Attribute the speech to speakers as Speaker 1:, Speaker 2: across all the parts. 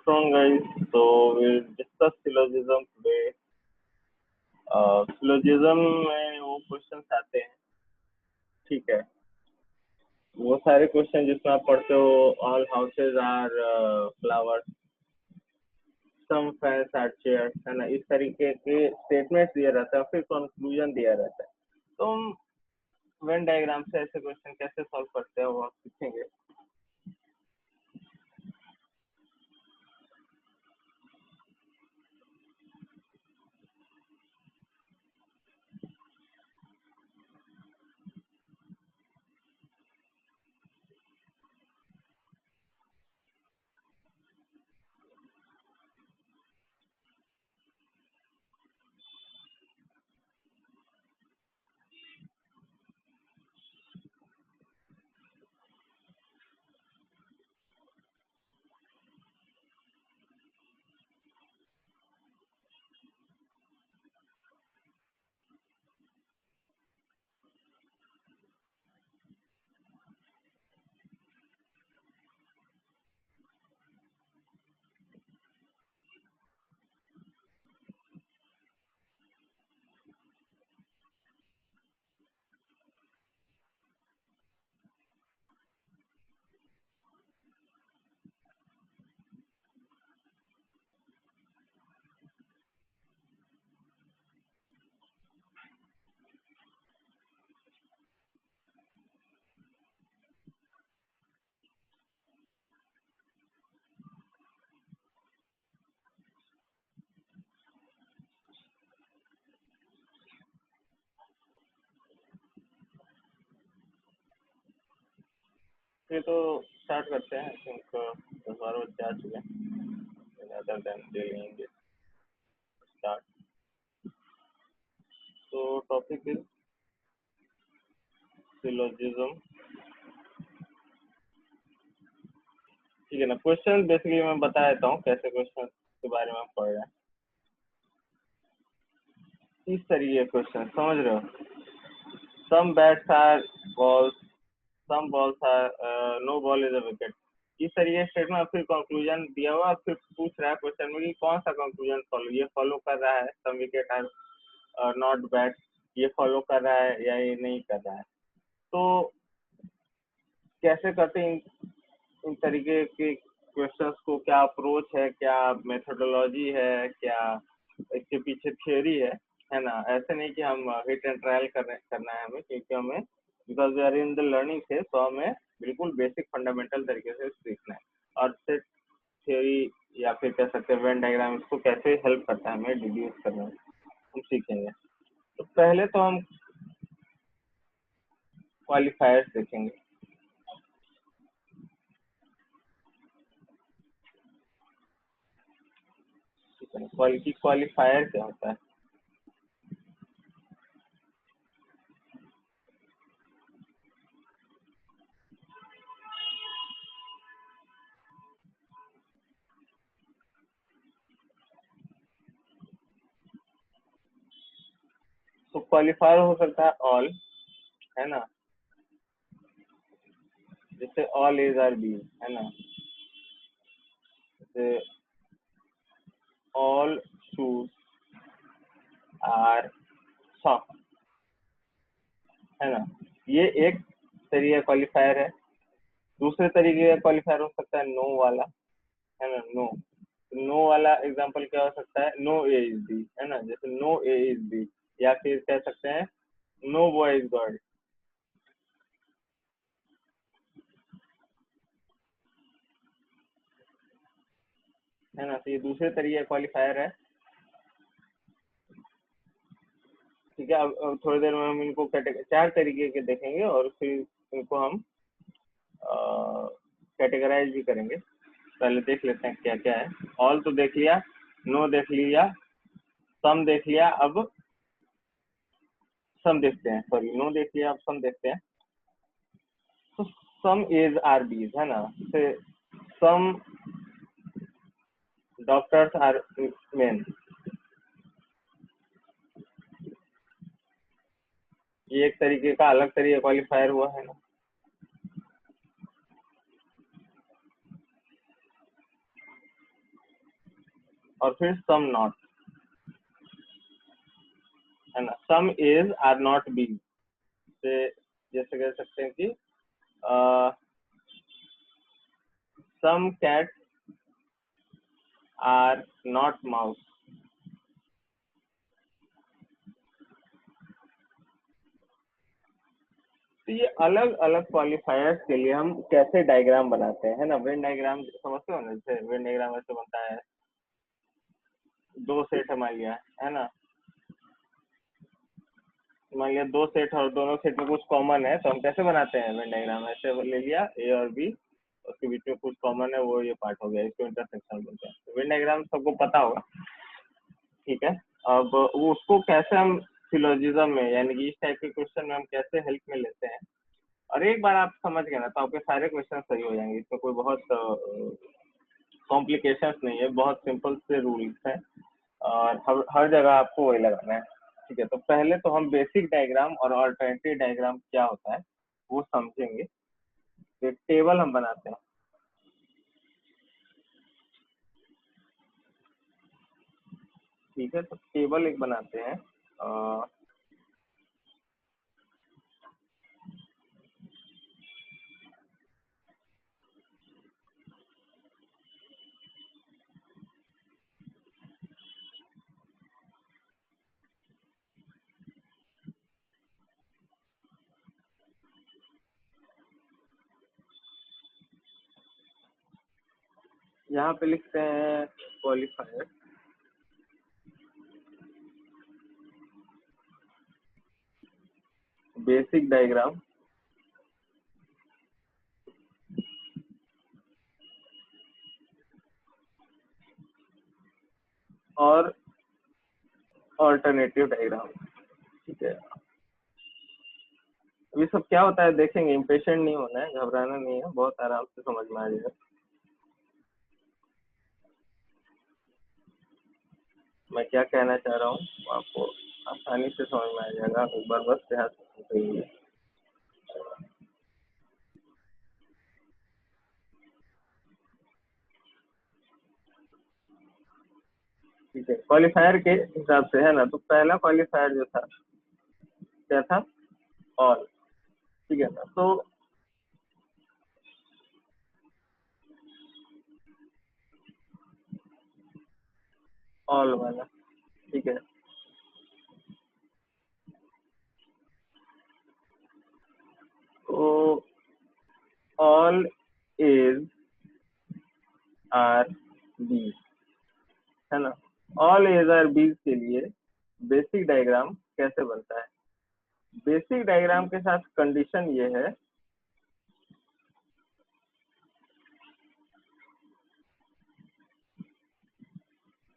Speaker 1: afternoon, guys. So we'll discuss syllogism today. Syllogism में वो questions आते हैं, ठीक है। वो सारे क्वेश्चन जिसमें आप पढ़ते हो, all houses are flowers, some fans are chairs, है ना। इस तरीके के स्टेटमेंट्स दिया रहता है, फिर कंक्लूजन दिया रहता है। तो हम वेन डायग्राम से ऐसे क्वेश्चन कैसे सॉल्व करते हैं वो आप सीखेंगे। ये तो स्टार्ट करते हैं। आई थिंक 10-12 बजे आ चुके हैं। Other than dealing start. तो टॉपिक इज सिलोजिज्म, ठीक है ना। क्वेश्चन बेसिकली मैं बता देता हूँ कैसे क्वेश्चन के बारे में हम पढ़ रहे हैं। इस तरीके क्वेश्चन समझ रहे हो, some bats are balls, some balls are no ball is a wicket. इस तरीके स्टेटमेंट, फिर कंक्लूजन दिया हुआ, फिर पूछ रहा है क्वेश्चन में कि कौन सा कंक्लूजन फॉलो, ये फॉलो कर रहा है, some wicket are not bat, ये फॉलो कर रहा है या ये नहीं कर रहा है। तो कैसे करते हैं इन तरीके के क्वेश्चंस को, क्या अप्रोच है, क्या मेथोडोलॉजी है, क्या इसके पीछे थियोरी है ना। ऐसे नहीं कि हम हिट एंड ट्रायल करना है हमें, क्योंकि हमें because we are in the learning phase, तो हमें बिल्कुल बेसिक फंडामेंटल तरीके से सीखना है। और फिर थियोरी या फिर कह सकते हैं वेन डायग्राम, इसको कैसे हेल्प करता है हमें डिड्यूस करने में, हम सीखेंगे। तो पहले तो हम क्वालिफायर्स देखेंगे। क्वालिफायर क्या होता है? तो क्वालिफायर हो सकता है ऑल, है ना, जैसे ऑल एज आर बी, है ना, जैसे ऑल शूज आर सॉक्स, है ना। ये एक तरीके क्वालिफायर है। दूसरे तरीके का क्वालिफायर हो सकता है नो वाला, है ना। नो, नो वाला एग्जांपल क्या हो सकता है? नो ए इज बी, है ना, जैसे नो ए इज बी। या फिर कह सकते हैं नो बॉय इज गर्ल, है ना। तो ये दूसरे तरीके क्वालिफायर है, ठीक है। अब थोड़ी देर में हम इनको चार तरीके के देखेंगे और फिर इनको हम कैटेगराइज भी करेंगे। पहले देख लेते हैं क्या क्या है। ऑल तो देख लिया, नो देख लिया, सम देख लिया, अब सम देखते हैं। सॉरी, नो देख लिया, अब सम देखते हैं। तो सम एज आर बीज, है ना, जैसे सम डॉक्टर्स आर मेन, ये एक तरीके का अलग तरीके क्वालिफायर हुआ, है ना। और फिर सम नॉट, है ना। Some is are not B से जैसे कह सकते हैं कि some cat are not mouse. तो ये अलग अलग क्वालिफायर्स के लिए हम कैसे डायग्राम बनाते हैं, है ना। वेन डायग्राम समझते हो ना, जैसे वेन डायग्राम ऐसे बनता है, दो सेट मान लिया, है ना। मान लिया दो सेट और दोनों सेट में कुछ कॉमन है, तो हम कैसे बनाते हैं वेन डायग्राम, ऐसे ले लिया ए और बी, उसके बीच में कुछ कॉमन है, वो ये पार्ट हो गया, इसको इंटरसेक्शन बोलते हैं। तो वेन डायग्राम सबको पता होगा, ठीक है। अब वो उसको कैसे हम सिलोजिज्म में, यानी कि इस टाइप के क्वेश्चन में हम कैसे हेल्प में लेते हैं, और एक बार आप समझ गए ना तो आपके सारे क्वेश्चन सही हो जाएंगे। इसमें कोई बहुत कॉम्प्लिकेशंस नहीं है, बहुत सिंपल से रूल्स हैं, और हर जगह आपको वही लगाना है, ठीक है। तो पहले तो हम बेसिक डायग्राम और अल्टरनेटिव डायग्राम क्या होता है वो समझेंगे। एक टेबल हम बनाते हैं, ठीक है। तो टेबल एक बनाते हैं, यहाँ पे लिखते हैं क्वालिफायर, बेसिक डायग्राम और ऑल्टरनेटिव डायग्राम, ठीक है। ये सब क्या होता है देखेंगे, इम्पेशेंट नहीं होना है, घबराना नहीं है, बहुत आराम से समझ में आ जाएगा। मैं क्या कहना चाह रहा हूँ आपको आसानी से समझ में आ जाएगा, एक बार बस ध्यान से सुनिए। ठीक है, क्वालिफायर के हिसाब से, है ना। तो पहला क्वालिफायर जो था क्या था, ऑल, ठीक है ना। तो ऑल वाला, ठीक है। तो ऑल एज आर बी, है ना। ऑल एज आर बी के लिए बेसिक डायग्राम कैसे बनता है। बेसिक डायग्राम के साथ कंडीशन ये है,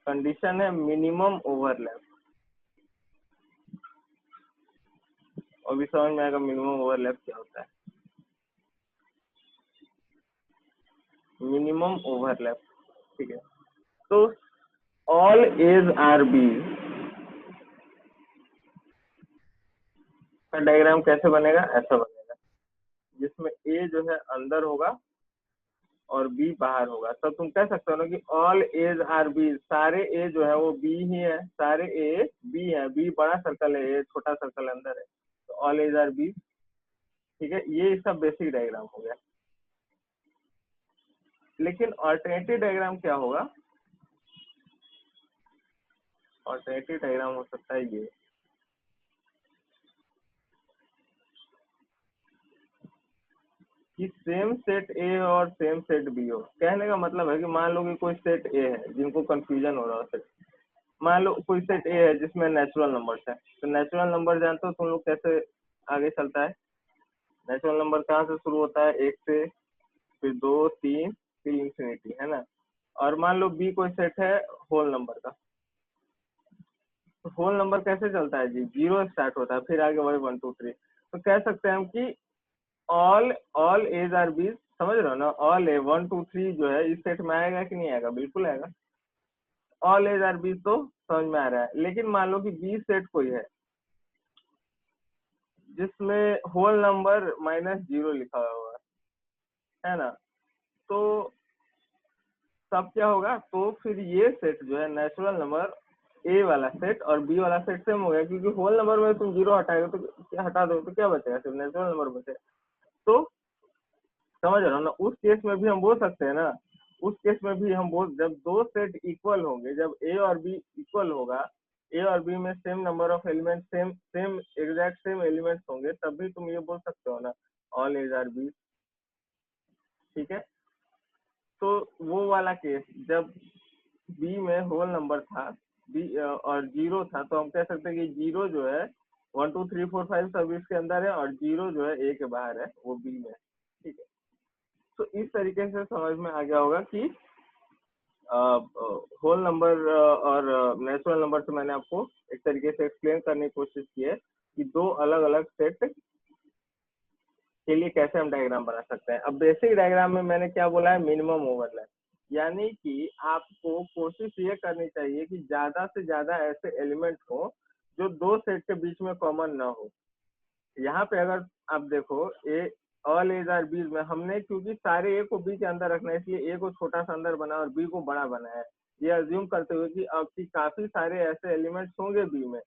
Speaker 1: कंडीशन है मिनिमम ओवरलैप। और भी समझ में आएगा मिनिमम ओवरलैप क्या होता है। मिनिमम ओवरलैप, ठीक है। तो ऑल एज आर बी का डायग्राम कैसे बनेगा, ऐसा बनेगा, जिसमें ए जो है अंदर होगा और बी बाहर होगा। तब तुम कह सकते हो ना कि ऑल एज आर बी, सारे ए जो है वो बी ही है, सारे ए बी है, बी बड़ा सर्कल है, ए छोटा सर्कल अंदर है, तो ऑल एज आर बी, ठीक है। ये इसका बेसिक डायग्राम हो गया। लेकिन ऑल्टरनेटिव डायग्राम क्या होगा, ऑल्टरनेटिव डायग्राम हो सकता है ये, कि सेम सेट ए और सेम सेट बी हो। कहने का मतलब है कि मान लो कि कोई सेट ए है, जिनको कंफ्यूजन हो रहा हो सेट, मान लो कोई सेट ए है जिसमें नेचुरल नंबर्स है। तो नेचुरल नंबर जानते हो तुम लोग कैसे आगे चलता है, नेचुरल नंबर कहाँ से शुरू होता है, एक से, फिर दो, तीन, फिर इंफिनिटी, है ना। और मान लो बी कोई सेट है होल नंबर का, तो होल नंबर कैसे चलता है जी, जीरो स्टार्ट होता है, फिर आगे वही 1 2 3। तो कह सकते हैं हम कि all all A's are B, समझ रहे हो ना, ऑल ए 1 2 3 जो है इस सेट में आएगा कि नहीं आएगा, बिल्कुल आएगा। ऑल एज आर बी तो समझ में आ रहा है। लेकिन मान लो कि बी सेट कोई है जिसमें होल नंबर -0 लिखा हुआ है ना। तो तब क्या होगा, तो फिर ये सेट जो है नेचुरल नंबर ए वाला सेट और बी वाला सेट सेम हो गया, क्योंकि होल नंबर में तुम जीरो हटाएगा तो क्या हटा दो तो क्या बचेगा, सिर्फ नेचुरल नंबर बचेगा। तो समझ रहे हो ना, उस केस में भी हम बोल सकते हैं ना, उस केस में भी हम बोल, जब दो सेट इक्वल होंगे, जब ए और बी इक्वल होगा, ए और बी में same number of element, same same exact same elements होंगे, तब भी तुम ये बोल सकते हो ना ऑल एज आर बी। ठीक है, तो वो वाला केस जब बी में होल नंबर था, बी और जीरो था, तो हम कह सकते हैं कि जीरो जो है 1 2 3 4 5 सब इसके अंदर है और जीरो जो है ए के बाहर है, वो बी में। ठीक है, तो इस तरीके से समझ में आ गया होगा कि होल नंबर और नेचुरल नंबर से मैंने आपको एक तरीके से एक्सप्लेन करने की कोशिश की है कि दो अलग अलग सेट के लिए कैसे हम डायग्राम बना सकते हैं। अब बेसिक डायग्राम में मैंने क्या बोला है, मिनिमम ओवरलैप, यानी कि आपको कोशिश ये करनी चाहिए कि ज्यादा से ज्यादा ऐसे एलिमेंट हो जो दो सेट के बीच में कॉमन ना हो। यहाँ पे अगर आप देखो, ए ऑल एज आर बी में हमने क्योंकि सारे ए को बी के अंदर रखना है, इसलिए ए को छोटा सा अंदर बना और बी को बड़ा बनाया है, ये अज्यूम करते हुए कि अब की काफी सारे ऐसे एलिमेंट्स होंगे बी में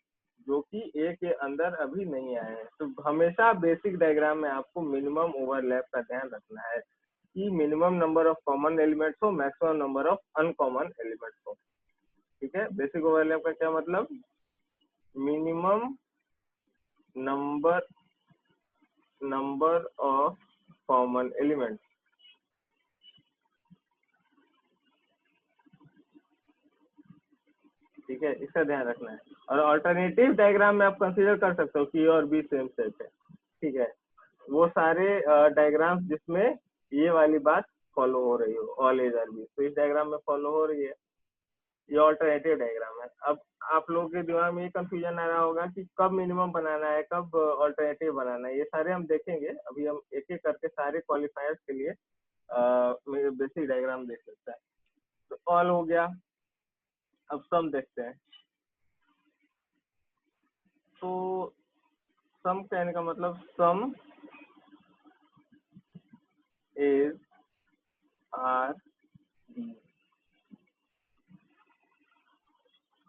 Speaker 1: जो कि ए के अंदर अभी नहीं आए हैं। तो हमेशा बेसिक डायग्राम में आपको मिनिमम ओवरलैप का ध्यान रखना है कि minimum number of common elements हो, maximum number of uncommon elements हो। ठीक है, बेसिक ओवरलैप का क्या मतलब, minimum number of common element. ठीक है, इसका ध्यान रखना है। और अल्टरनेटिव डायग्राम में आप कंसीडर कर सकते हो कि ए और बी सेम सेट है। ठीक है, वो सारे डायग्राम्स जिसमें ये वाली बात फॉलो हो रही हो, ऑल एज आर बी, तो इस डायग्राम में फॉलो हो रही है, ये अल्टरनेटिव डायग्राम है। अब आप लोगों के दिमाग में ये कंफ्यूजन आ रहा होगा कि कब मिनिमम बनाना है, कब अल्टरनेटिव बनाना है, ये सारे हम देखेंगे। अभी हम एक एक करके सारे क्वालिफायर्स के लिए बेसिक डायग्राम देख सकते हैं। तो ऑल हो गया, अब सम देखते हैं। तो सम कहने का मतलब, सम इज आर बी,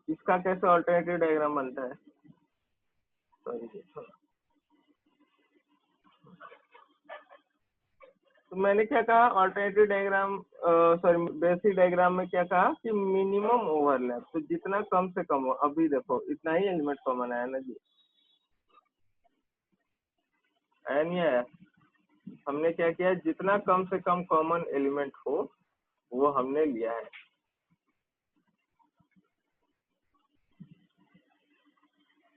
Speaker 1: इसका कैसे अल्टरनेटिव डायग्राम बनता है, सॉरी। तो मैंने क्या कहा, alternative diagram, sorry basic diagram में क्या कहा कि मिनिमम ओवरलैप, तो जितना कम से कम हो। अभी देखो इतना ही एलिमेंट कॉमन आया ना जी, आया नहीं आया। हमने क्या किया, जितना कम से कम कॉमन एलिमेंट हो वो हमने लिया है।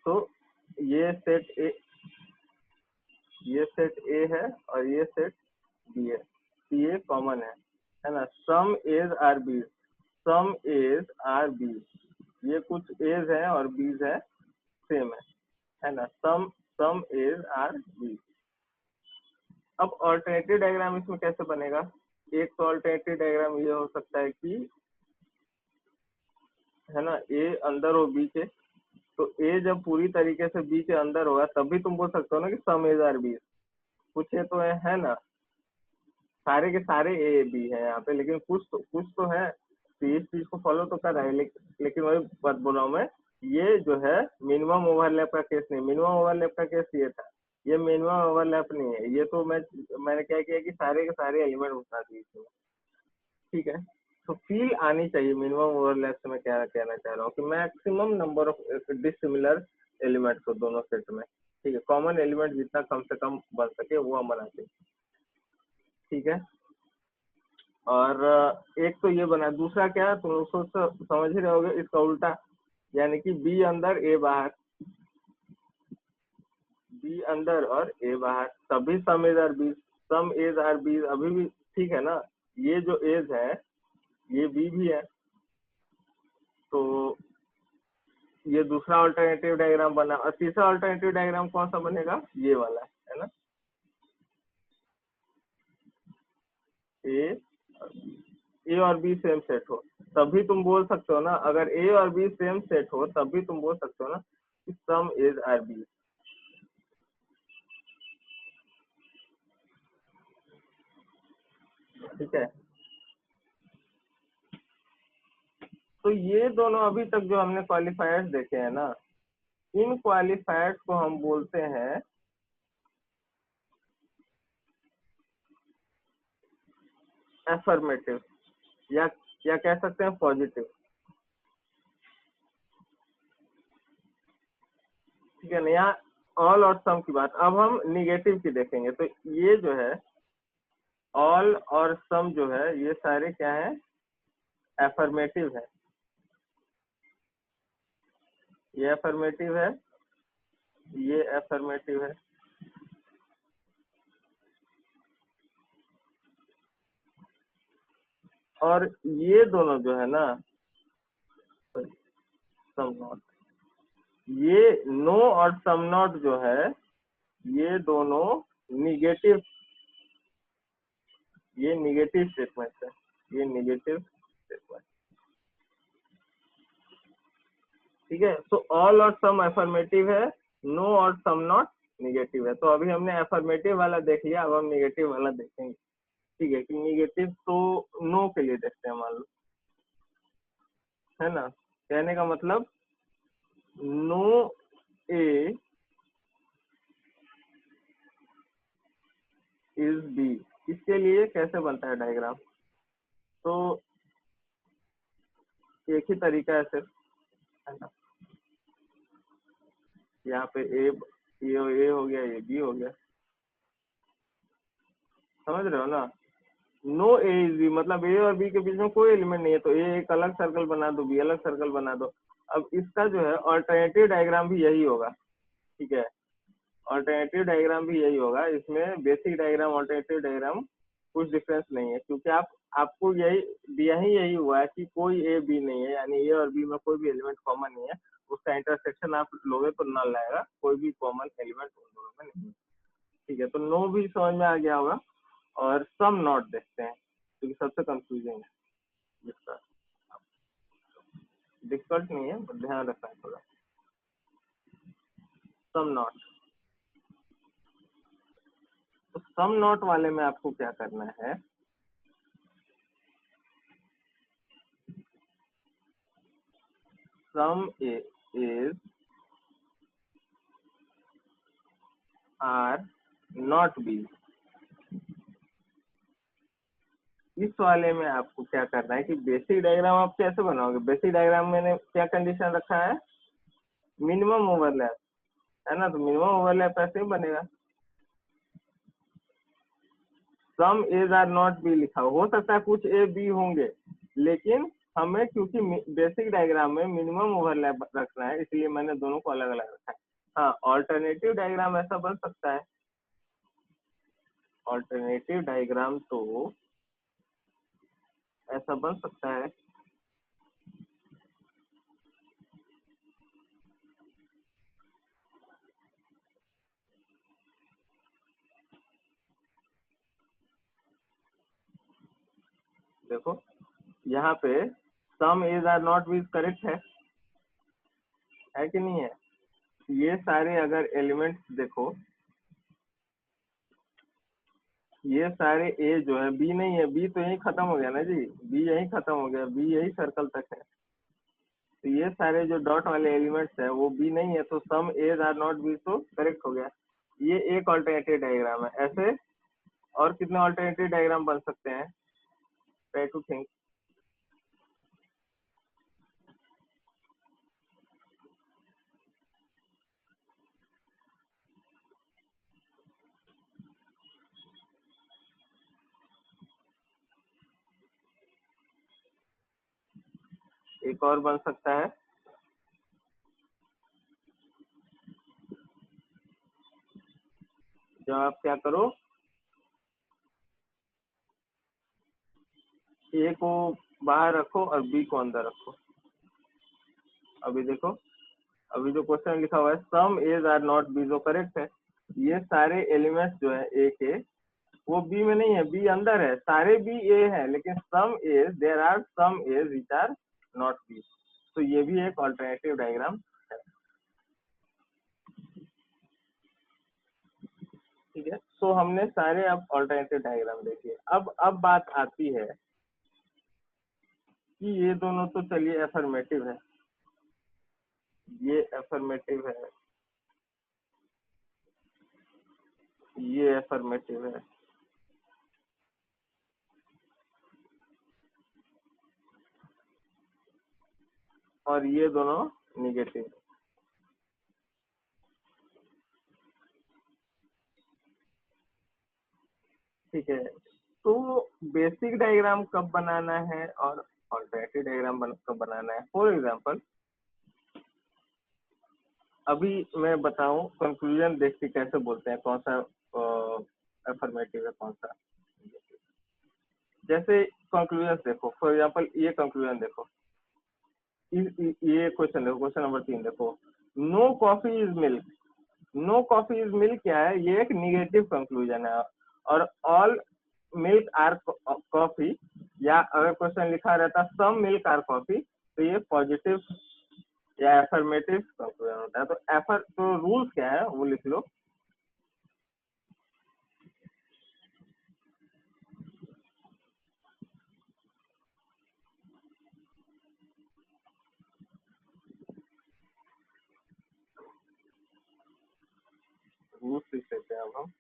Speaker 1: तो ये सेट ए, ये सेट ए है और ये सेट बी है, ये कॉमन है ना। सम A's are B, some A's are B, ये कुछ एज है और बीज है, सेम है ना। सम सम एज आर बी। अब ऑल्टरनेटिव डायग्राम इसमें कैसे बनेगा, एक तो ऑल्टरनेटिव डायग्राम ये हो सकता है कि, है ना, ए अंदर हो बी के, तो ए जब पूरी तरीके से बी के अंदर होगा तब भी तुम बोल सकते हो ना कि सम एज आर बी। कुछ ये तो है ना, सारे के सारे ए बी है यहाँ पे, लेकिन कुछ तो है, तो इस चीज को फॉलो तो कर रहा है। लेकिन वही बात बोल रहा हूँ मैं, ये जो है मिनिमम ओवरलैप का केस नहीं, मिनिमम ओवरलैप का केस ये था, ये मिनिमम ओवरलैप नहीं है। ये तो मैंने क्या किया कि सारे के सारे एलिमेंट उठा दिए इसमें। ठीक है, तो फील आनी चाहिए मिनिमम ओवरलैप से। मैं क्या कहना चाह रहा हूँ कि maximum number of dissimilar elements हो दोनों सेट में। ठीक है, कॉमन एलिमेंट जितना कम से कम बन सके वो हम बनाते हैं। ठीक है, और एक तो ये बना, दूसरा क्या, तुम लोग समझ ही रहे होगे, इसका उल्टा, यानी कि बी अंदर ए बाहर, बी अंदर और ए बाहर, तभी सम A's are B. Some A's are B अभी भी ठीक है ना, ये जो एज है ये बी भी है, तो ये दूसरा अल्टरनेटिव डायग्राम बना। और तीसरा अल्टरनेटिव डायग्राम कौन सा बनेगा, ये वाला है ना, ए ए और बी सेम सेट हो तभी तुम बोल सकते हो ना, अगर ए और बी सेम सेट हो तभी तुम बोल सकते हो ना कि सम इज आर बी। ठीक है, तो ये दोनों अभी तक जो हमने क्वालिफायर्स देखे हैं ना, इन क्वालिफायर्स को हम बोलते हैं एफर्मेटिव, या कह सकते हैं पॉजिटिव। ठीक है ना, यहाँ ऑल और सम की बात। अब हम निगेटिव की देखेंगे। तो ये जो है ऑल और सम जो है ये सारे क्या है, एफर्मेटिव है। ये एफर्मेटिव है, ये एफर्मेटिव है। और ये दोनों जो है ना, सम नॉट, ये नो और सम नॉट जो है ये दोनों निगेटिव, ये निगेटिव स्टेटमेंट है, ये निगेटिव स्टेटमेंट। ठीक है, तो ऑल और सम एफर्मेटिव है, नो और सम नॉट निगेटिव है। तो अभी हमने एफर्मेटिव वाला देख लिया, अब हम निगेटिव वाला देखेंगे। ठीक है, कि निगेटिव तो नो के लिए देखते हैं, मान लो, है ना। कहने का मतलब नो ए इज बी, इसके लिए कैसे बनता है डायग्राम? तो एक ही तरीका है सिर्फ, है ना। यहाँ पे ये हो गया, ये बी हो गया, समझ रहे हो ना। नो ए इज बी मतलब ए और बी के बीच में कोई एलिमेंट नहीं है, तो ए एक अलग सर्कल बना दो, बी अलग सर्कल बना दो। अब इसका जो है ऑल्टरनेटिव डायग्राम भी यही होगा। ठीक है, ऑल्टरनेटिव डायग्राम भी यही होगा। इसमें बेसिक डायग्राम ऑल्टरनेटिव डायग्राम कुछ डिफरेंस नहीं है, क्योंकि आपको यही दिया ही यही हुआ है कि कोई ए बी नहीं है, यानी ए और बी में कोई भी एलिमेंट कॉमन नहीं है। उसका इंटरसेक्शन आप लोगे तो नल आएगा, कोई भी कॉमन एलिमेंट उन दोनों में नहीं है। ठीक है, तो नो भी समझ में आ गया होगा। और सम नॉट देखते हैं, क्योंकि सबसे कंफ्यूजिंग है, जिसका डिफिकल्ट नहीं है, बट ध्यान रखना है थोड़ा। सम नॉट, तो सम नॉट वाले में आपको क्या करना है, some is are not B. इस वाले में आपको क्या करना है कि बेसिक डायग्राम आप कैसे बनाओगे? बेसिक डायग्राम मैंने क्या कंडीशन रखा है, मिनिमम ओवरलैप, है ना। तो मिनिमम ओवरलैप ऐसे ही बनेगा, सम एज आर नॉट बी लिखा हो सकता है कुछ ए बी होंगे, लेकिन हमें क्योंकि बेसिक डायग्राम में मिनिमम ओवरलैप रखना है, इसलिए मैंने दोनों को अलग अलग रखा है। हाँ, ऑल्टरनेटिव डायग्राम ऐसा बन सकता है, ऑल्टरनेटिव डायग्राम तो ऐसा बन सकता है, देखो यहाँ पे some A's are not B correct है कि नहीं है। ये सारे अगर एलिमेंट्स देखो, ये सारे ए जो है, बी नहीं है, बी तो यही खत्म हो गया ना जी, बी यही खत्म हो गया, बी यही सर्कल तक है। तो ये सारे जो डॉट वाले एलिमेंट्स है वो बी नहीं है, तो सम एज आर नॉट बी तो करेक्ट हो गया। ये एक ऑल्टरनेटिव डायग्राम है। ऐसे और कितने ऑल्टरनेटिव डायग्राम बन सकते हैं, ट्राई टू थिंक। एक और बन सकता है, जब आप क्या करो, ए को बाहर रखो और बी को अंदर रखो। अभी देखो, अभी जो क्वेश्चन लिखा हुआ है सम एज आर नॉट बी, जो करेक्ट है। ये सारे एलिमेंट्स जो है ए के, वो बी में नहीं है, बी अंदर है, सारे बी ए है, लेकिन some A's, there are some A's which are not B. तो ये भी एक ऑल्टरनेटिव डायग्राम है। ठीक है, तो हमने सारे अब ऑल्टरनेटिव डायग्राम देखिए। अब बात आती है कि ये दोनों तो चलिए एफर्मेटिव है, ये एफर्मेटिव है, ये एफर्मेटिव है, और ये दोनों निगेटिव। ठीक है, तो बेसिक डायग्राम कब बनाना है और अल्टरनेटिव डायग्राम कब बनाना है? फॉर एग्जांपल अभी मैं बताऊं कंक्लूजन देख के कैसे बोलते हैं कौन सा एफर्मेटिव है कौन सा। जैसे कंक्लूजन देखो, फॉर एग्जांपल ये कंक्लूजन देखो, ये क्वेश्चन देखो, क्वेश्चन नंबर 3 देखो, no coffee is milk. No coffee is milk क्या है? ये एक निगेटिव कंक्लूजन है। और ऑल मिल्क आर कॉफी, या अगर क्वेश्चन लिखा रहता सम मिल्क आर कॉफी, तो ये पॉजिटिव या एफर्मेटिव कंक्लूजन होता है। तो एफर तो रूल्स क्या है वो लिख लो। रूल्स लिख लेते हैं अब हम।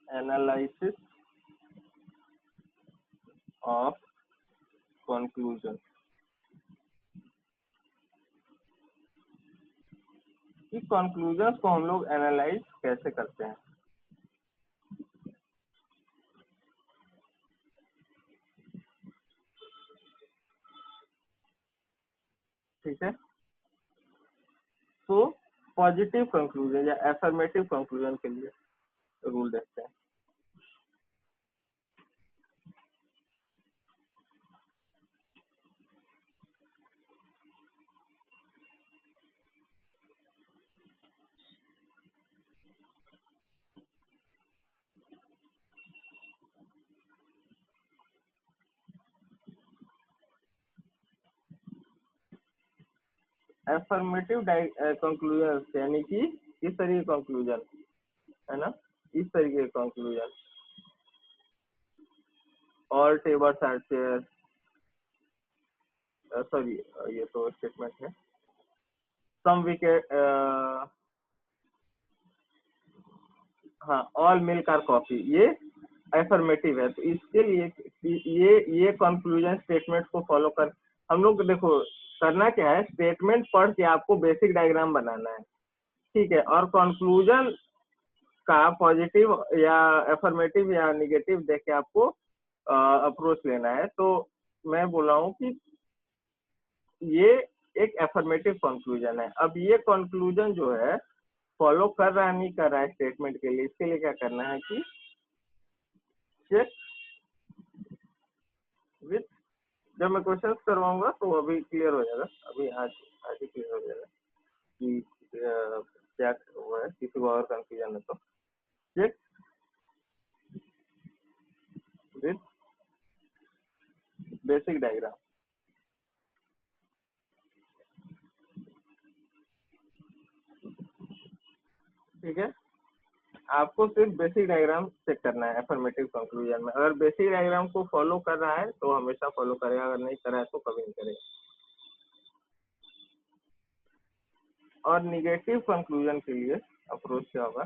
Speaker 1: एनालिसिस ऑफ कंक्लूजन, कि कंक्लूजन को हम लोग एनालाइज कैसे करते हैं। ठीक है, तो पॉजिटिव कंक्लूजन या एफर्मेटिव कंक्लूजन के लिए रूल देखते हैं। एफर्मेटिव कंक्लूजन यानी कि इस तरीके कंक्लूजन है ना, इस तरीके conclusion, all tables are chair, sorry ये तो स्टेटमेंट है, सम विकेट, हाँ ऑल मिल्क आर कॉफी, ये एफर्मेटिव है। तो इसके लिए ये कंक्लूजन स्टेटमेंट को फॉलो कर हम लोग देखो करना क्या है, स्टेटमेंट पढ़ के आपको बेसिक डायग्राम बनाना है। ठीक है, और कंक्लूजन का पॉजिटिव या एफर्मेटिव या निगेटिव देख के आपको अप्रोच लेना है। तो मैं बोल रहा हूँ कि ये एक एफर्मेटिव कंक्लूजन है। अब ये कंक्लूजन जो है फॉलो कर रहा है नहीं कर रहा है स्टेटमेंट के लिए, इसके लिए क्या करना है कि चेक विथ, जब मैं क्वेश्चंस करवाऊंगा तो अभी क्लियर हो जाएगा, अभी आज आज ही क्लियर हो जाएगा कि क्या हुआ है, किसी को और कंफ्यूजन है तो चेक विथ बेसिक डायग्राम। ठीक है, आपको सिर्फ बेसिक डायग्राम चेक करना है एफर्मेटिव कंक्लूजन में। अगर बेसिक डायग्राम को फॉलो कर रहा है तो हमेशा फॉलो करेगा, अगर नहीं कर रहा है तो कभी नहीं करेगा। और निगेटिव कंक्लूजन के लिए अप्रोच क्या होगा?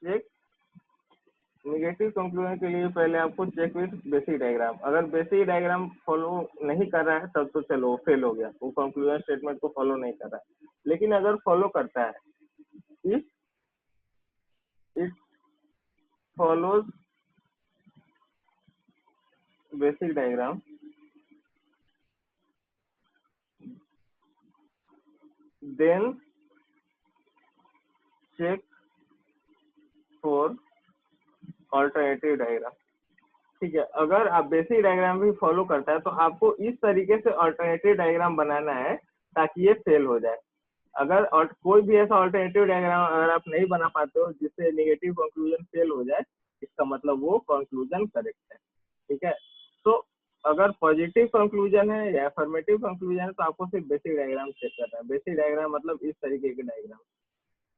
Speaker 1: चेक निगेटिव कंक्लूजन के लिए पहले आपको चेक विथ बेसिक डायग्राम। अगर बेसिक डायग्राम फॉलो नहीं कर रहा है तब तो चलो फेल हो गया, वो कंक्लूजन स्टेटमेंट को फॉलो नहीं कर रहा है। लेकिन अगर फॉलो करता है, if it follows basic diagram then check for alternative diagram. ठीक है, अगर आप बेसिक डायग्राम भी फॉलो करता है तो आपको इस तरीके से ऑल्टरनेटिव डायग्राम बनाना है ताकि ये फेल हो जाए। अगर और कोई भी ऐसा ऑल्टरनेटिव डायग्राम अगर आप नहीं बना पाते हो जिससे नेगेटिव कंक्लूजन फेल हो जाए, इसका मतलब वो कंक्लूजन करेक्ट है। ठीक है, तो अगर पॉजिटिव कंक्लूजन है या अफर्मेटिव कंक्लूजन है तो आपको सिर्फ बेसिक डायग्राम चेक करना है। बेसिक डायग्राम मतलब इस तरीके के डायग्राम,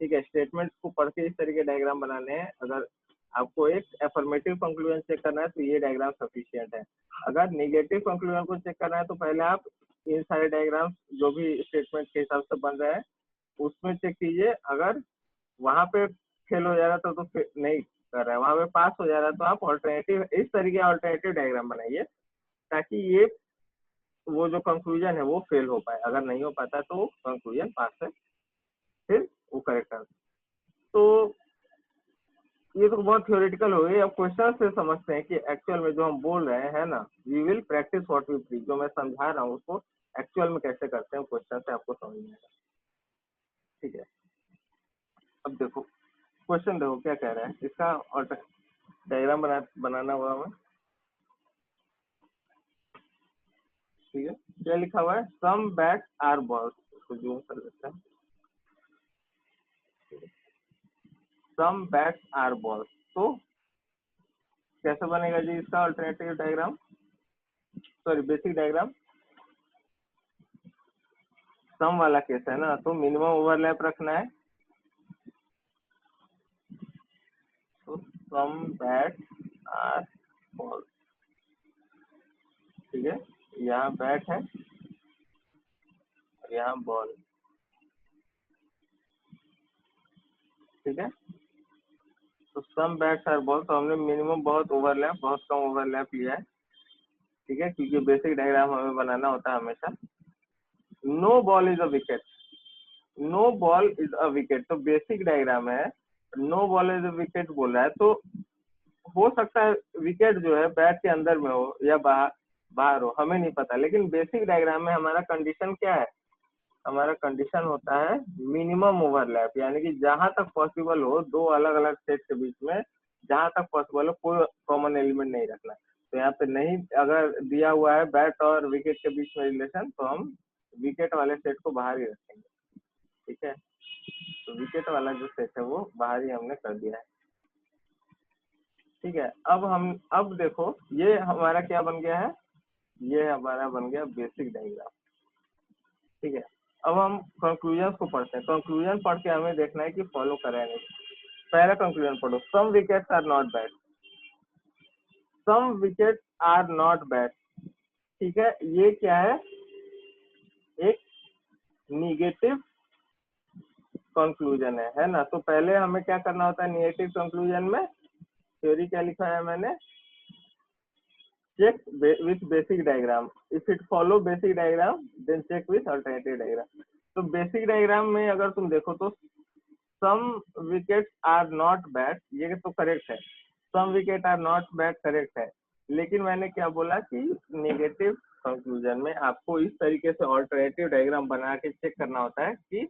Speaker 1: ठीक है। स्टेटमेंट को पढ़ के इस तरीके डायग्राम बनाने हैं। अगर आपको एक अफर्मेटिव कंक्लूजन चेक करना है तो ये डायग्राम सफिशिएंट है। अगर नेगेटिव कंक्लूजन को चेक करना है तो पहले आप इन सारे डायग्राम जो भी स्टेटमेंट के हिसाब से बन रहे हैं उसमें चेक कीजिए। अगर वहां पे फेल हो जा रहा तो फिर नहीं कर रहा है, वहां पे पास हो जा रहा है तो आप ऑल्टरनेटिव इस तरीके ऑल्टरनेटिव डायग्राम बनाइए ताकि ये वो जो कंक्लूजन है वो फेल हो पाए। अगर नहीं हो पाता तो कंक्लूजन पास है, फिर वो करेक्ट आंसर। तो ये तो बहुत थ्योरेटिकल हो गई। अब क्वेश्चन से समझते हैं कि एक्चुअल में जो हम बोल रहे हैं ना, we will practise what we preach. जो मैं समझा रहा हूँ उसको एक्चुअल में कैसे करते हैं क्वेश्चन से आपको समझ में आएगा, ठीक है। अब देखो क्वेश्चन, देखो क्या कह रहा है इसका डायग्राम बनाना हुआ हमें, ठीक है। क्या लिखा हुआ है, सम बैट्स आर बॉल्स, इसको जूम कर देते हैं। सम बैट्स आर बॉल्स, तो कैसे बनेगा जी इसका alternative diagram, sorry basic diagram. Some वाला केस है ना, तो मिनिमम ओवरलैप रखना है। तो सम बैट्स आर बॉल्स, ठीक है। यहाँ बैट है और यहाँ बॉल, ठीक है। तो सम बैट्स आर बॉल, तो हमने मिनिमम बहुत ओवरलैप, बहुत कम ओवरलैप लिया है, ठीक है, क्योंकि बेसिक डायग्राम हमें बनाना होता है हमेशा। No ball is a wicket, no ball is a wicket, तो बेसिक डायग्राम है, no ball is a wicket बोल रहा है। तो हो सकता है विकेट जो है बैट के अंदर में हो या बाहर बाहर हो, हमें नहीं पता। लेकिन बेसिक डायग्राम में हमारा कंडीशन क्या है, हमारा कंडीशन होता है मिनिमम ओवरलैप, यानी कि जहां तक पॉसिबल हो दो अलग अलग सेट के बीच में, जहां तक पॉसिबल हो कोई कॉमन एलिमेंट नहीं रखना। तो यहाँ पे नहीं, अगर दिया हुआ है बैट और विकेट के बीच में रिलेशन, तो हम विकेट वाले सेट को बाहर ही रखेंगे, ठीक है। तो विकेट वाला जो सेट है वो बाहर ही हमने कर दिया है, ठीक है। अब देखो ये हमारा क्या बन गया है, ये हमारा बन गया बेसिक डायग्राम, ठीक है। अब हम कंक्लूजन को पढ़ते हैं। कंक्लूजन पढ़ के हमें देखना है कि फॉलो करा है नहीं। पहला कंक्लूजन पढ़ो, some wickets are not bad, some wickets are not bad, ठीक है। ये क्या है, एक निगेटिव कंक्लूजन है ना। तो पहले हमें क्या करना होता है निगेटिव कंक्लूजन में, थ्योरी क्या लिखा है मैंने, check with basic diagram, if it follow basic diagram then check with alternative diagram। तो बेसिक डायग्राम में अगर तुम देखो तो some wickets are not bad, ये तो करेक्ट है, some wicket are not bad correct है। लेकिन मैंने क्या बोला कि नेगेटिव कंक्लूजन में आपको इस तरीके से ऑल्टरनेटिव डायग्राम बना के चेक करना होता है कि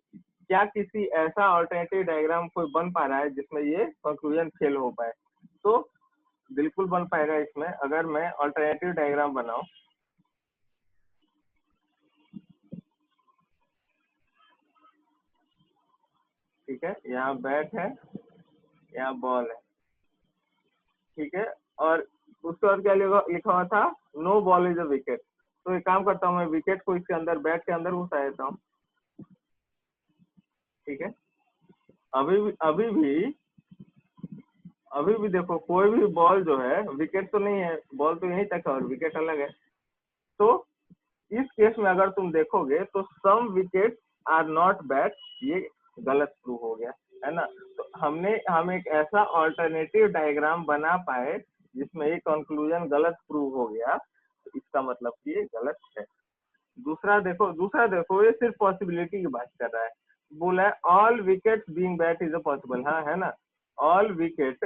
Speaker 1: क्या किसी ऐसा ऑल्टरनेटिव डायग्राम कोई बन पा रहा है जिसमें ये कंक्लूजन फेल हो पाए। तो बिल्कुल बन पाएगा इसमें, अगर मैं ऑल्टरनेटिव डायग्राम बनाऊं, ठीक है। यहाँ बैट है, यहाँ बॉल है, ठीक है। और उसके बाद क्या लिखा हुआ था, no ball is a wicket. तो एक काम करता हूँ मैं विकेट को इसके अंदर बैट के अंदर घुसा देता हूँ, ठीक है। अभी भी देखो कोई भी बॉल जो है, विकेट तो नहीं है, बॉल तो यहीं तक है और विकेट अलग है। तो इस केस में अगर तुम देखोगे तो सम विकेट आर नॉट बैड, ये गलत प्रूव हो गया है ना। तो हम एक ऐसा ऑल्टरनेटिव डायग्राम बना पाए जिसमें ये कंक्लूजन गलत प्रूव हो गया, तो इसका मतलब कि ये गलत है। दूसरा देखो ये सिर्फ पॉसिबिलिटी की बात कर रहा है, बोला है all wicket being bat is a possible, हाँ है ना। All wicket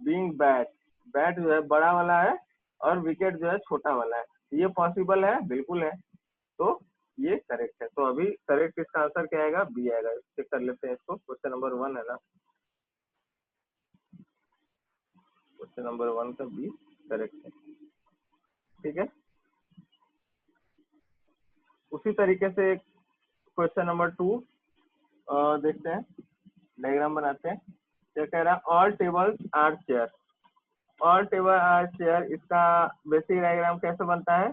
Speaker 1: being bat, bat जो है बड़ा वाला है और विकेट जो है छोटा वाला है, ये पॉसिबल है, बिल्कुल है। तो ये करेक्ट है। तो अभी करेक्ट इसका आंसर क्या आएगा, बी आएगा। चेक कर लेते हैं इसको, क्वेश्चन नंबर 1 है ना, क्वेश्चन नंबर 1 का बी करेक्ट है, ठीक है। उसी तरीके से क्वेश्चन नंबर 2 देखते हैं, डायग्राम बनाते हैं। क्या कह रहा है, all tables are chair, all table are chair, इसका बेसिक डायग्राम कैसे बनता है?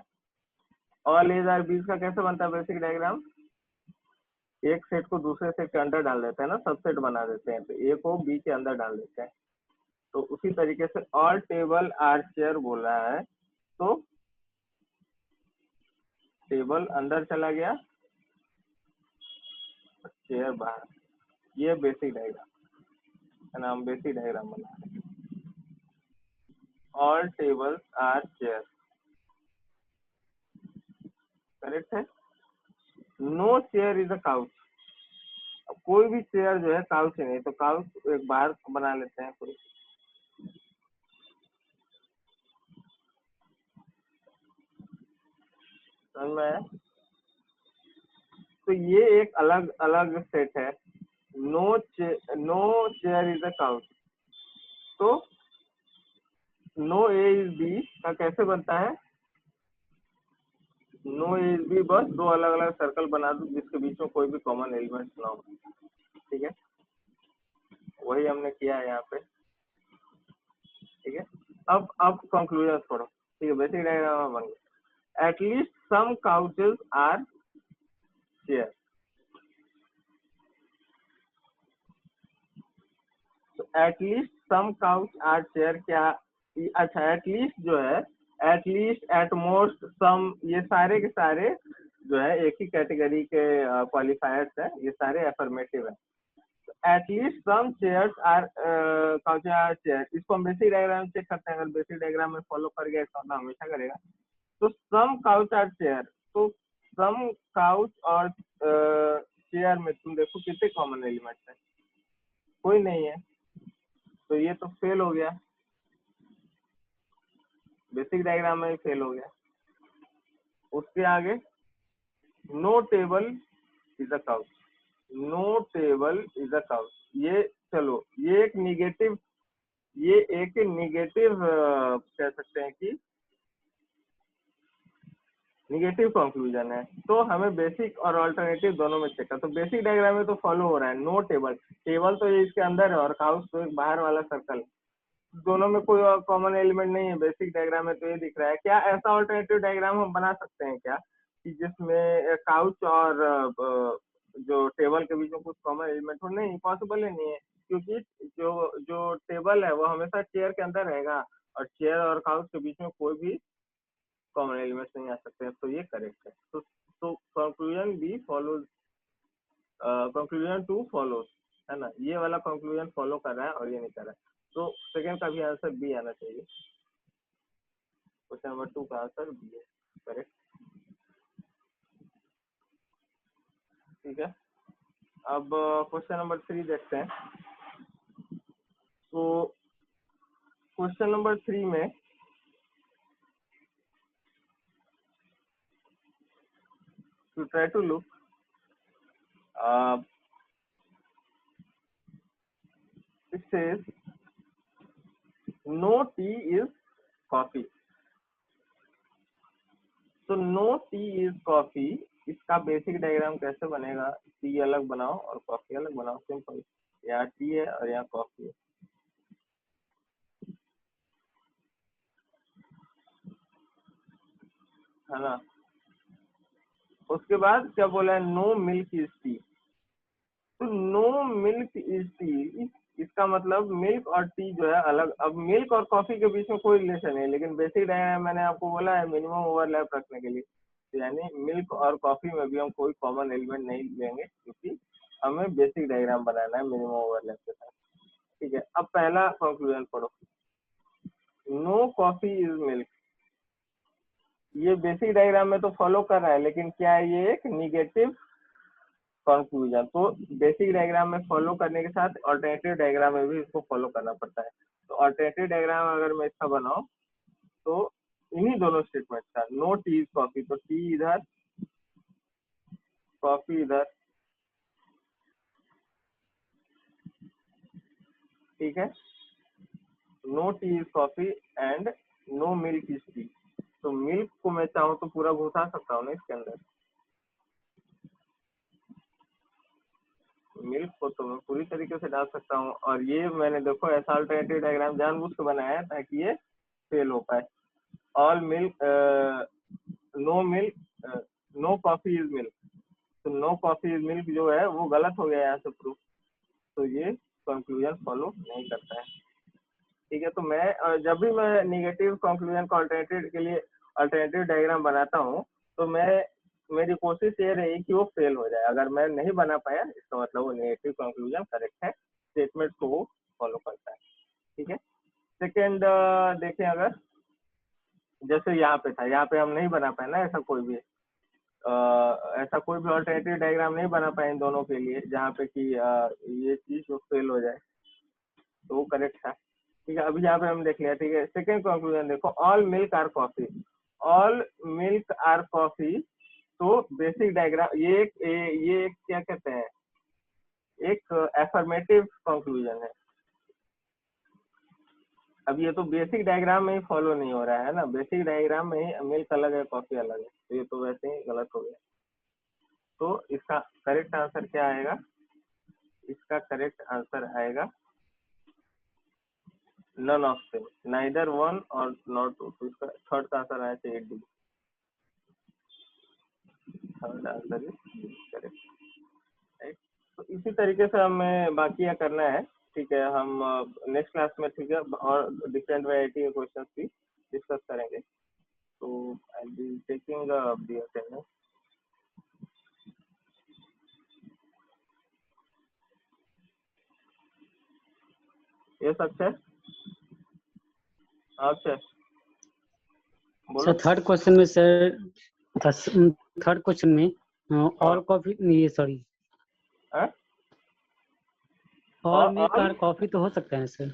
Speaker 1: ऑल एज आर बीज का कैसे बनता है बेसिक डायग्राम? एक सेट को दूसरे सेट के अंदर डाल देते हैं ना, सबसेट बना देते हैं, तो ए को बी के अंदर डाल देते हैं। तो उसी तरीके से ऑल टेबल आर चेयर बोल रहा है, तो टेबल अंदर चला गया, चेयर बाहर। ये बेसिक डायग्राम है ना, हम बेसिक डायग्राम बना रहे हैं। All tables are chair, correct है। No chair is a couch, कोई भी चेयर जो है काउच नहीं, तो काउच एक बाहर बना लेते हैं कोई। समझ में आया? तो ये एक अलग अलग सेट है। No chair is a couch, तो नो ए इज बी का कैसे बनता है? नो ए इज बी, बस दो अलग अलग सर्कल बना दो जिसके बीच में कोई भी कॉमन एलिमेंट ना हो। ठीक है, वही हमने किया है यहाँ पे। ठीक है, अब कंक्लूजन छोड़ो। ठीक है, बेसिक डायग्राम बन गया। At least some couches are chair, तो at least some couch are chair क्या? अच्छा, एटलीस्ट जो है, एटलीस्ट, एट मोस्ट, सम, ये सारे के सारे जो है एक ही कैटेगरी के क्वालिफायर्स है, ये सारे अफर्मेटिव है। At least some chairs are couch are chair, इसको हम बेसिक डायग्राम चेक करते हैं। अगर बेसिक डायग्राम में फॉलो कर गया इसका मतलब हमेशा करेगा। तो सम काउच आर चेयर, तो सम काउच और चेयर में तुम देखो कितने कॉमन एलिमेंट्स है? कोई नहीं है, तो ये तो फेल हो गया, बेसिक डायग्राम में फेल हो गया। उसके आगे no table is a couch, no table is a couch, ये चलो ये एक निगेटिव, ये एक निगेटिव कह सकते हैं कि निगेटिव कंक्लूजन है। तो हमें बेसिक और अल्टरनेटिव दोनों में चेक कर, तो बेसिक डायग्राम में तो फॉलो हो रहा है नो टेबल, टेबल तो ये इसके अंदर है और काउच तो एक बाहर वाला सर्कल, दोनों में कोई और कॉमन एलिमेंट नहीं है। बेसिक डायग्राम में तो ये दिख रहा है। क्या ऐसा अल्टरनेटिव डायग्राम हम बना सकते हैं क्या कि जिसमें काउच और जो टेबल के बीच में कुछ कॉमन एलिमेंट हो? नहीं, पॉसिबल ही नहीं है, क्योंकि जो जो टेबल है वो हमेशा चेयर के अंदर रहेगा और चेयर और काउच के बीच में कोई भी कॉमन एलिमेंट्स नहीं आ सकते हैं। तो ये करेक्ट है। तो conclusion B follows, conclusion two follows, है ना, ये वाला कंक्लूजन फॉलो कर रहा है और ये नहीं कर रहा है। तो सेकंड का भी आंसर बी आना चाहिए। क्वेश्चन नंबर 2 का आंसर बी है, करेक्ट। ठीक है, अब क्वेश्चन नंबर 3 देखते हैं। तो क्वेश्चन नंबर 3 में to try to look, it says no tea is coffee, तो नो टी इज कॉफी, इसका बेसिक डायग्राम कैसे बनेगा? टी अलग बनाओ और कॉफी अलग बनाओ, सिंपल। यहाँ टी है और यहाँ कॉफी है ना। उसके बाद क्या बोला है? नो मिल्क इज टी, तो नो मिल्क इज टी, इसका मतलब मिल्क और टी जो है अलग। अब मिल्क और कॉफी के बीच में कोई रिलेशन है, लेकिन बेसिक डायग्राम मैंने आपको बोला है मिनिमम ओवरलैप रखने के लिए, तो यानी मिल्क और कॉफी में भी हम कोई कॉमन एलिमेंट नहीं लेंगे, क्योंकि हमें बेसिक डायग्राम बनाना है मिनिमम ओवरलैप के साथ। ठीक है, अब पहला कंक्लूजन पढ़ो। नो कॉफी इज मिल्क, ये बेसिक डायग्राम में तो फॉलो कर रहा है, लेकिन क्या है ये एक निगेटिव कंक्लूजन। तो बेसिक डायग्राम में फॉलो करने के साथ अल्टरनेटिव डायग्राम में भी इसको फॉलो करना पड़ता है। तो अल्टरनेटिव डायग्राम अगर मैं इसका बनाऊं तो इन्हीं दोनों स्टेटमेंट का, नो टी इज कॉफी, तो टी इधर, कॉफी इधर। ठीक है, no tea is coffee and no milk is tea, तो मिल्क को मैं चाहूँ तो पूरा घुसा सकता हूँ ना इसके अंदर, मिल्क को तो मैं पूरी तरीके से डाल सकता हूँ, और ये मैंने देखो ऐसा अल्टरनेटिव डायग्राम जानबूझ के बनाया है ताकि ये फेल हो पाए। All milk, no milk, no coffee is milk, तो नो कॉफी इज मिल्क जो है वो गलत हो गया यहाँ से प्रूफ, तो ये कंक्लूजन फॉलो नहीं करता है। ठीक है, तो मैं जब भी मैं निगेटिव कंक्लूजन को अल्टरनेटिव के लिए अल्टरनेटिव डायग्राम बनाता हूँ, तो मेरी कोशिश ये रही कि वो फेल हो जाए। अगर मैं नहीं बना पाया इसका मतलब वो नेगेटिव कंक्लूजन करेक्ट है, स्टेटमेंट को वो फॉलो करता है। ठीक है, सेकेंड देखें, अगर जैसे यहाँ पे था, यहाँ पे हम नहीं बना पाए ना ऐसा कोई भी अल्टरनेटिव डायग्राम नहीं बना पाए इन दोनों के लिए जहाँ पे कि ये चीज जो फेल हो जाए, तो वो करेक्ट था। ठीक है, अभी यहाँ पे हम देख लिया। ठीक है, सेकेंड कंक्लूजन देखो, all milk are coffee, all milk are coffee, तो बेसिक डायग्राम ये एक क्या कहते हैं, एक एफर्मेटिव कंक्लूजन है। अब ये तो बेसिक डायग्राम में ही फॉलो नहीं हो रहा है ना, बेसिक डायग्राम में ही मिल्क अलग है कॉफी अलग है, तो ये तो वैसे ही गलत हो गया। तो इसका करेक्ट आंसर क्या आएगा, इसका करेक्ट आंसर आएगा none of them, neither one और नॉट टू, तो इसका थर्ड का आंसर आया चाहिए D, third answer is correct. Right, तो इसी तरीके से हमें बाकी यह करना है। ठीक है, हम नेक्स्ट क्लास में, ठीक है, और डिफरेंट वैरायटी के क्वेश्चन भी डिस्कस करेंगे। तो आई बी टेकिंग द अटेंडेंस। ये सच है, अच्छा बोलो।
Speaker 2: सर थर्ड क्वेश्चन में सर, थर्ड क्वेश्चन में ऑल कॉफी, ये सॉरी, ऑल मिल्क और कॉफी तो हो सकता है सर,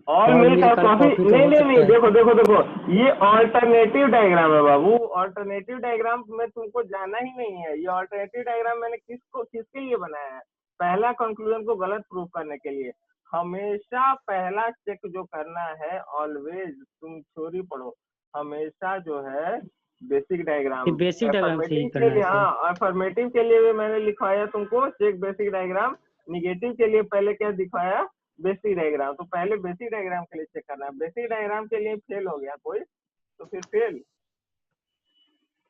Speaker 1: ऑल मिल्क और कॉफी नहीं, देखो ये ऑल्टरनेटिव डायग्राम है बाबू, ऑल्टरनेटिव डायग्राम में तुमको जाना ही नहीं है। ये ऑल्टरनेटिव डायग्राम मैंने किसके लिए बनाया है, पहला कंक्लूजन को गलत प्रूव करने के लिए। हमेशा पहला चेक जो करना है, ऑलवेज, तुम थ्योरी पढ़ो, हमेशा जो है बेसिक डायग्राम,
Speaker 2: बेसिक डायग्राम से ही
Speaker 1: अफर्मेटिव
Speaker 2: करना
Speaker 1: के लिए,
Speaker 2: है सर।
Speaker 1: हाँ अफर्मेटिव के लिए भी मैंने लिखवाया तुमको चेक बेसिक डायग्राम, निगेटिव के लिए पहले क्या दिखाया, बेसिक डायग्राम। तो पहले बेसिक डायग्राम के लिए चेक करना है, बेसिक डायग्राम के लिए फेल हो गया कोई तो फिर फेल।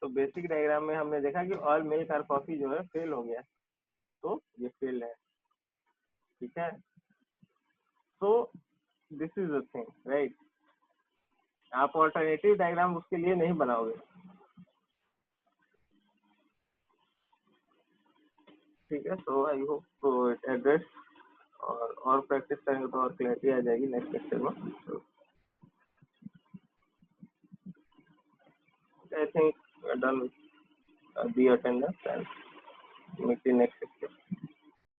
Speaker 1: तो बेसिक डायग्राम में हमने देखा कि ऑल मिल्क और कॉफी जो है फेल हो गया, तो ये फेल है। ठीक है, तो this is the thing, right. आप ऑल्टरनेटिव डायग्राम उसके लिए नहीं बनाओगे। ठीक है, तो आई होप तो इट एड्रेस, और प्रैक्टिस करेंगे तो और क्लैरिटी आ जाएगी नेक्स्ट लेक्चर में। तो I think we're done with the attendance and meet the next lecture.